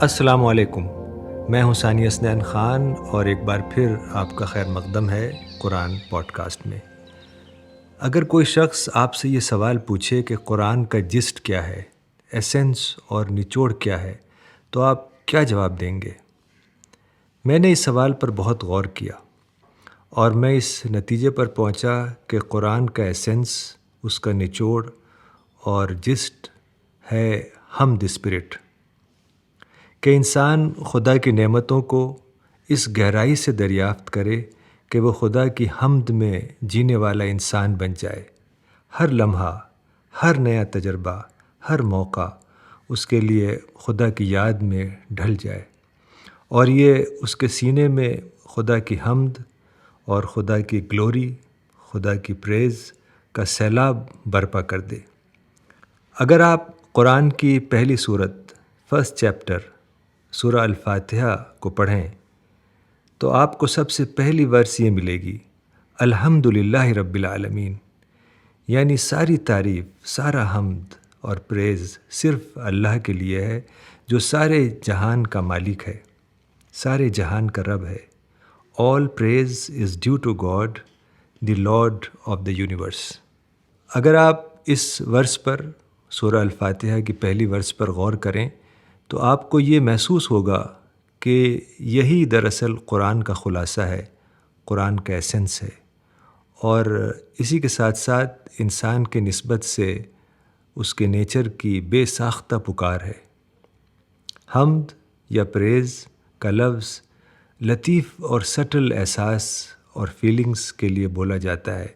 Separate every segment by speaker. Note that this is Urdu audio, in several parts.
Speaker 1: السلام علیکم، میں ہوں ثانی اسنین خان اور ایک بار پھر آپ کا خیر مقدم ہے قرآن پوڈ کاسٹ میں۔ اگر کوئی شخص آپ سے یہ سوال پوچھے کہ قرآن کا جسٹ کیا ہے، ایسنس اور نچوڑ کیا ہے، تو آپ کیا جواب دیں گے؟ میں نے اس سوال پر بہت غور کیا اور میں اس نتیجے پر پہنچا کہ قرآن کا ایسنس، اس کا نچوڑ اور جسٹ ہے حمد اسپرٹ، کہ انسان خدا کی نعمتوں کو اس گہرائی سے دریافت کرے کہ وہ خدا کی حمد میں جینے والا انسان بن جائے۔ ہر لمحہ، ہر نیا تجربہ، ہر موقع اس کے لیے خدا کی یاد میں ڈھل جائے اور یہ اس کے سینے میں خدا کی حمد اور خدا کی گلوری، خدا کی پریز کا سیلاب برپا کر دے۔ اگر آپ قرآن کی پہلی سورت، فرسٹ چیپٹر، سورہ الفاتحہ کو پڑھیں تو آپ کو سب سے پہلی ورس یہ ملے گی، الحمدللہ رب العالمین، یعنی ساری تعریف، سارا حمد اور پریز صرف اللہ کے لیے ہے جو سارے جہان کا مالک ہے، سارے جہان کا رب ہے۔ All praise is due to God, the Lord of the universe۔ اگر آپ اس ورس پر، سورہ الفاتحہ کی پہلی ورس پر غور کریں تو آپ کو یہ محسوس ہوگا کہ یہی دراصل قرآن کا خلاصہ ہے، قرآن کا ایسنس ہے، اور اسی کے ساتھ ساتھ انسان کے نسبت سے اس کے نیچر کی بے ساختہ پکار ہے۔ حمد یا پریز کا لفظ لطیف اور سٹل احساس اور فیلنگز کے لیے بولا جاتا ہے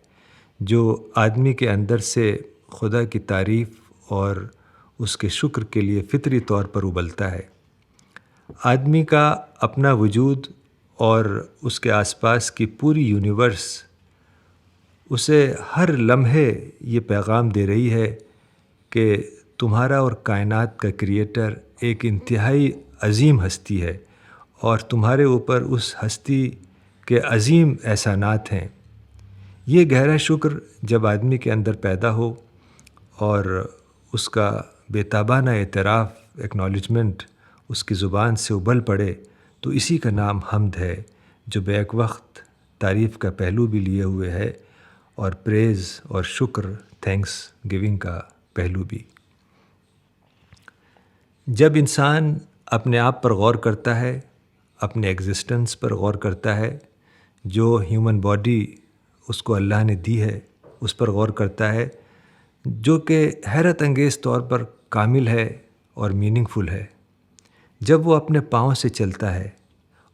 Speaker 1: جو آدمی کے اندر سے خدا کی تعریف اور اس کے شکر کے لیے فطری طور پر ابلتا ہے۔ آدمی کا اپنا وجود اور اس کے آس پاس کی پوری یونیورس اسے ہر لمحے یہ پیغام دے رہی ہے کہ تمہارا اور کائنات کا کریٹر ایک انتہائی عظیم ہستی ہے اور تمہارے اوپر اس ہستی کے عظیم احسانات ہیں۔ یہ گہرا شکر جب آدمی کے اندر پیدا ہو اور اس کا بے تابانہ اعتراف، ایکنالجمنٹ اس کی زبان سے ابل پڑے تو اسی کا نام حمد ہے، جو بیک وقت تعریف کا پہلو بھی لیے ہوئے ہے اور پریز اور شکر، تھینکس گیونگ کا پہلو بھی۔ جب انسان اپنے آپ پر غور کرتا ہے، اپنے ایگزسٹنس پر غور کرتا ہے، جو ہیومن باڈی اس کو اللہ نے دی ہے اس پر غور کرتا ہے، جو کہ حیرت انگیز طور پر کامل ہے اور میننگ فل ہے۔ جب وہ اپنے پاؤں سے چلتا ہے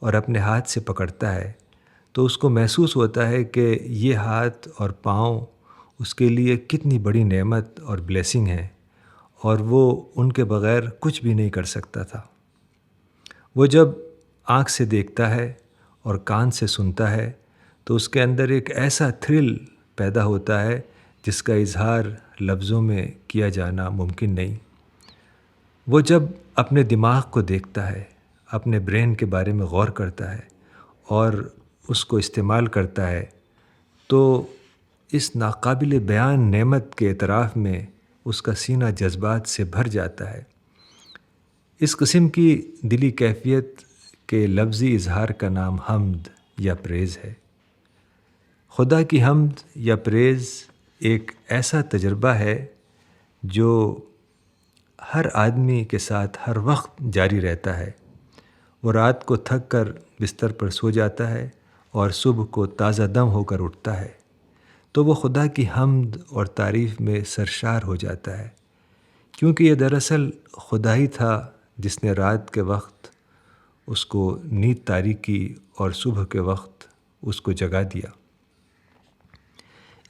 Speaker 1: اور اپنے ہاتھ سے پکڑتا ہے تو اس کو محسوس ہوتا ہے کہ یہ ہاتھ اور پاؤں اس کے لیے کتنی بڑی نعمت اور بلیسنگ ہے اور وہ ان کے بغیر کچھ بھی نہیں کر سکتا تھا۔ وہ جب آنکھ سے دیکھتا ہے اور کان سے سنتا ہے تو اس کے اندر ایک ایسا تھرل پیدا ہوتا ہے جس کا اظہار لفظوں میں کیا جانا ممکن نہیں۔ وہ جب اپنے دماغ کو دیکھتا ہے، اپنے برین کے بارے میں غور کرتا ہے اور اس کو استعمال کرتا ہے تو اس ناقابل بیان نعمت کے اعتراف میں اس کا سینہ جذبات سے بھر جاتا ہے۔ اس قسم کی دلی کیفیت کے لفظی اظہار کا نام حمد یا پریز ہے۔ خدا کی حمد یا پریز ایک ایسا تجربہ ہے جو ہر آدمی کے ساتھ ہر وقت جاری رہتا ہے۔ وہ رات کو تھک کر بستر پر سو جاتا ہے اور صبح کو تازہ دم ہو کر اٹھتا ہے تو وہ خدا کی حمد اور تعریف میں سرشار ہو جاتا ہے، کیونکہ یہ دراصل خدا ہی تھا جس نے رات کے وقت اس کو نیند طاری کی اور صبح کے وقت اس کو جگا دیا۔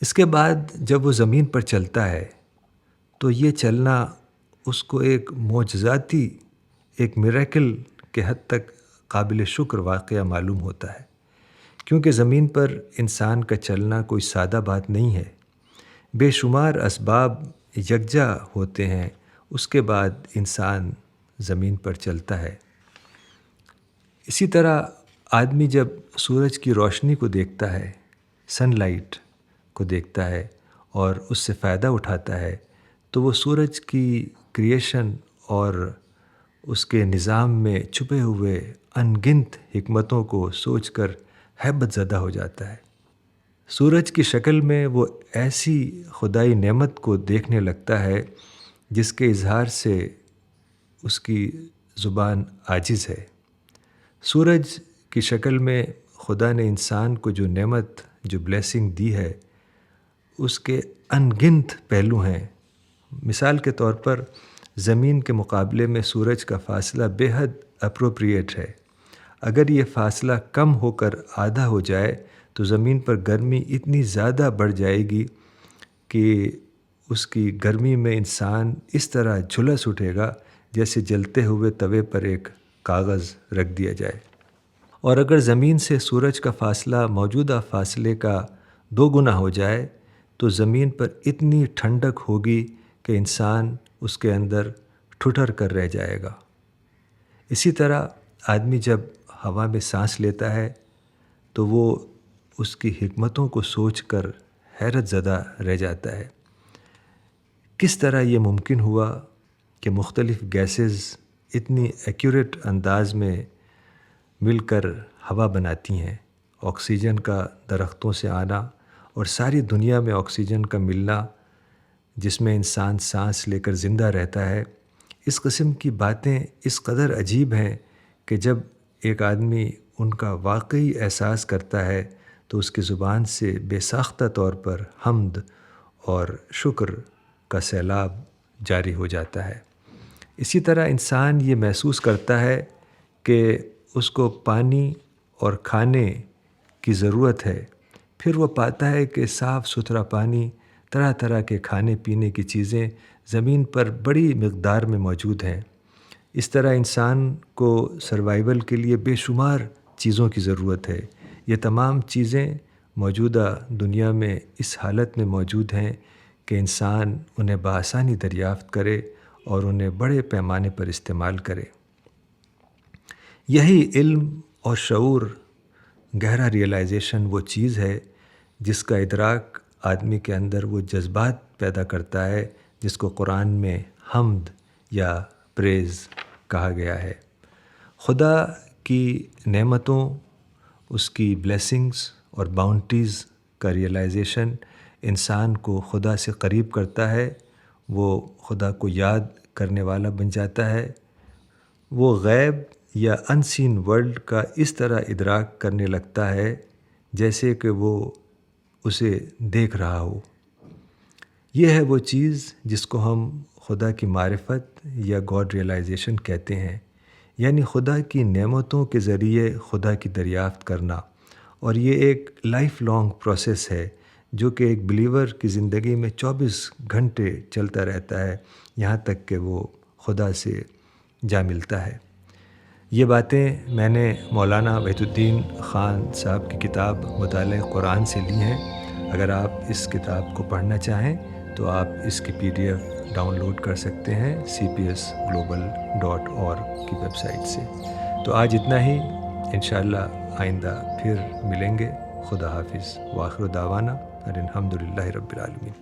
Speaker 1: اس کے بعد جب وہ زمین پر چلتا ہے تو یہ چلنا اس کو ایک معجزاتی، ایک میریکل کے حد تک قابل شکر واقعہ معلوم ہوتا ہے، کیونکہ زمین پر انسان کا چلنا کوئی سادہ بات نہیں ہے۔ بے شمار اسباب یکجا ہوتے ہیں، اس کے بعد انسان زمین پر چلتا ہے۔ اسی طرح آدمی جب سورج کی روشنی کو دیکھتا ہے، سن لائٹ کو دیکھتا ہے اور اس سے فائدہ اٹھاتا ہے تو وہ سورج کی کریشن اور اس کے نظام میں چھپے ہوئے ان گنت حکمتوں کو سوچ کر ہیبت زدہ ہو جاتا ہے۔ سورج کی شکل میں وہ ایسی خدائی نعمت کو دیکھنے لگتا ہے جس کے اظہار سے اس کی زبان عاجز ہے۔ سورج کی شکل میں خدا نے انسان کو جو نعمت، جو بلیسنگ دی ہے، اس کے ان گنت پہلو ہیں۔ مثال کے طور پر زمین کے مقابلے میں سورج کا فاصلہ بے حد اپروپریٹ ہے۔ اگر یہ فاصلہ کم ہو کر آدھا ہو جائے تو زمین پر گرمی اتنی زیادہ بڑھ جائے گی کہ اس کی گرمی میں انسان اس طرح جھلس اٹھے گا جیسے جلتے ہوئے توے پر ایک کاغذ رکھ دیا جائے۔ اور اگر زمین سے سورج کا فاصلہ موجودہ فاصلے کا 2 گنا ہو جائے تو زمین پر اتنی ٹھنڈک ہوگی کہ انسان اس کے اندر ٹھٹر کر رہ جائے گا۔ اسی طرح آدمی جب ہوا میں سانس لیتا ہے تو وہ اس کی حکمتوں کو سوچ کر حیرت زدہ رہ جاتا ہے۔ کس طرح یہ ممکن ہوا کہ مختلف گیسز اتنی ایکوریٹ انداز میں مل کر ہوا بناتی ہیں؟ آکسیجن کا درختوں سے آنا اور ساری دنیا میں آکسیجن کا ملنا جس میں انسان سانس لے کر زندہ رہتا ہے، اس قسم کی باتیں اس قدر عجیب ہیں کہ جب ایک آدمی ان کا واقعی احساس کرتا ہے تو اس کی زبان سے بے ساختہ طور پر حمد اور شکر کا سیلاب جاری ہو جاتا ہے۔ اسی طرح انسان یہ محسوس کرتا ہے کہ اس کو پانی اور کھانے کی ضرورت ہے، پھر وہ پاتا ہے کہ صاف ستھرا پانی، طرح طرح کے کھانے پینے کی چیزیں زمین پر بڑی مقدار میں موجود ہیں۔ اس طرح انسان کو سروائیول کے لیے بے شمار چیزوں کی ضرورت ہے۔ یہ تمام چیزیں موجودہ دنیا میں اس حالت میں موجود ہیں کہ انسان انہیں بآسانی دریافت کرے اور انہیں بڑے پیمانے پر استعمال کرے۔ یہی علم اور شعور، گہرا ریئلائزیشن وہ چیز ہے جس کا ادراک آدمی کے اندر وہ جذبات پیدا کرتا ہے جس کو قرآن میں حمد یا پریز کہا گیا ہے۔ خدا کی نعمتوں، اس کی بلیسنگز اور باؤنٹیز کا ریئلائزیشن انسان کو خدا سے قریب کرتا ہے، وہ خدا کو یاد کرنے والا بن جاتا ہے، وہ غیب یا ان سین ورلڈ کا اس طرح ادراک کرنے لگتا ہے جیسے کہ وہ اسے دیکھ رہا ہو۔ یہ ہے وہ چیز جس کو ہم خدا کی معرفت یا گاڈ ریئلائزیشن کہتے ہیں، یعنی خدا کی نعمتوں کے ذریعے خدا کی دریافت کرنا۔ اور یہ ایک لائف لانگ پروسیس ہے جو کہ ایک بلیور کی زندگی میں 24 گھنٹے چلتا رہتا ہے یہاں تک کہ وہ خدا سے جا ملتا ہے۔ یہ باتیں میں نے مولانا وحید الدین خان صاحب کی کتاب مطالعہ قرآن سے لی ہیں۔ اگر آپ اس کتاب کو پڑھنا چاہیں تو آپ اس کی PDF ڈاؤن لوڈ کر سکتے ہیں cpsglobal.org کی ویب سائٹ سے۔ تو آج اتنا ہی، انشاءاللہ آئندہ پھر ملیں گے۔ خدا حافظ، وآخر دعوانا ان الحمد للہ رب العالمین۔